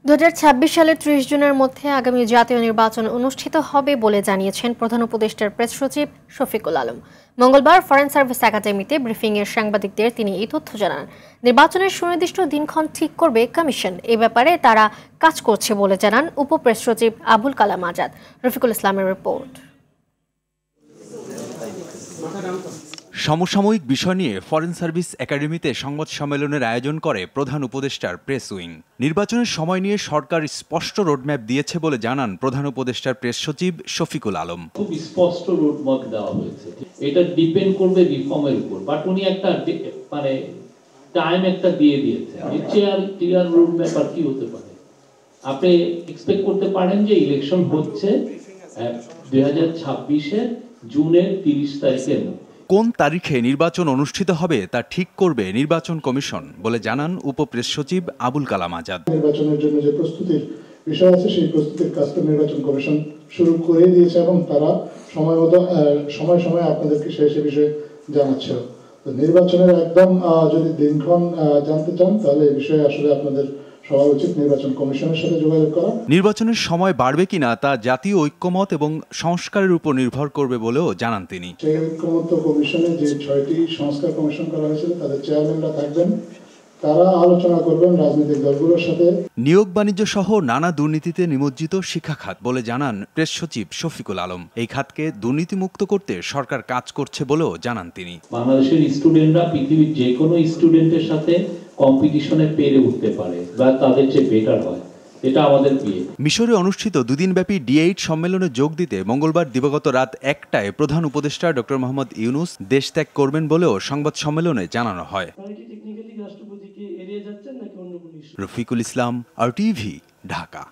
2026 সালের 30 জুনের মধ্যে আগামী জাতীয় নির্বাচন অনুষ্ঠিত হবে বলে জানিয়েছেন প্রধান উপদেষ্টার প্রেস সচিব শফিকুল আলম। মঙ্গলবার ফরেন সার্ভিস একাডেমিতে ব্রিফিংয়ে সাংবাদিকদের তিনি এই তথ্য জানান। নির্বাচনের সুনির্দিষ্ট দিনক্ষণ ঠিক করবে কমিশন। এ ব্যাপারে তারা কাজ করছে বলে জানান উপপ্রেস সচিব আবুল কালাম আজাদ। রফিকুল ইসলামের রিপোর্ট। সমসাময়িক বিষয় নিয়ে ফরেন সার্ভিস একাডেমিতে সংবাদ সম্মেলনের আয়োজন করে প্রধান উপদেষ্টার প্রেস উইং। নির্বাচনের সময় নিয়ে সরকার স্পষ্ট রোডম্যাপ দিয়েছে বলে জানান প্রধান উপদেষ্টার প্রেস সচিব শফিকুল আলম। খুব স্পষ্ট রোডম্যাপ দেওয়া হয়েছে, এটা ডিপেন্ড করবে রিফর্মের উপর, বাট উনি একটা মানে টাইম একটা দিয়ে দিয়েছে। ক্লিয়ার রোডম্যাপ আর কি হতে পারে? আপনি এক্সপেক্ট করতে পারেন যে ইলেকশন হচ্ছে 2026-এর জুনের 30 তারিখের। কোন তারিখে নির্বাচন অনুষ্ঠিত হবে তা ঠিক করবে নির্বাচন কমিশন বলে জানান উপপ্রেস সচিব আবুল কালাম আজাদ। নির্বাচনের জন্য যে প্রস্তুতির বিষয় আছে সেই প্রস্তুতির কাজটা নির্বাচন কমিশন শুরু করে দিয়েছে এবং তারা সময় সময় আপনাদেরকে সে বিষয়ে জানাচ্ছে। তো নির্বাচনের একদম যদি দিনক্ষণ জানতে চান তাহলে এই বিষয়ে আসলে আপনাদের সবার উচিত নির্বাচন কমিশনের সাথে যোগাযোগ করা। নির্বাচনের সময় বাড়বে কিনা তা জাতীয় ঐক্যমত এবং সংস্কারের উপর নির্ভর করবে বলেও জানান তিনি। সেই ঐক্যমত্য কমিশনে যে 6টি সংস্কার কমিশন করা হয়েছিল তাদের চেয়ারম্যানরা থাকবেন, তারা আলোচনা করবেন রাজনৈতিক দলগুলোর সাথে। নিয়োগ বাণিজ্য সহ নানা দুর্নীতিতে নিমজ্জিত শিক্ষা খাত বলে জানান প্রেস সচিব শফিকুল আলম। এই খাতকে দুর্নীতিমুক্ত করতে সরকার কাজ করছে বলেও জানান তিনি। বাংলাদেশের স্টুডেন্টরা পৃথিবীর যে কোনো স্টুডেন্টের সাথে কম্পিটিশনে পেরে উঠতে পারে বা তাদের চেয়ে বেটার হয়, এটা আমাদের বিয়ে। মিশরে অনুষ্ঠিত দুদিনব্যাপী D8 সম্মেলনে যোগ দিতে মঙ্গলবার দিবাগত রাত 1টায় প্রধান উপদেষ্টা ডক্টর মোহাম্মদ ইউনূস দেশ ত্যাগ করবেন বলেও সংবাদ সম্মেলনে জানানো হয়। রফিকুল ইসলাম, RTV, ঢাকা।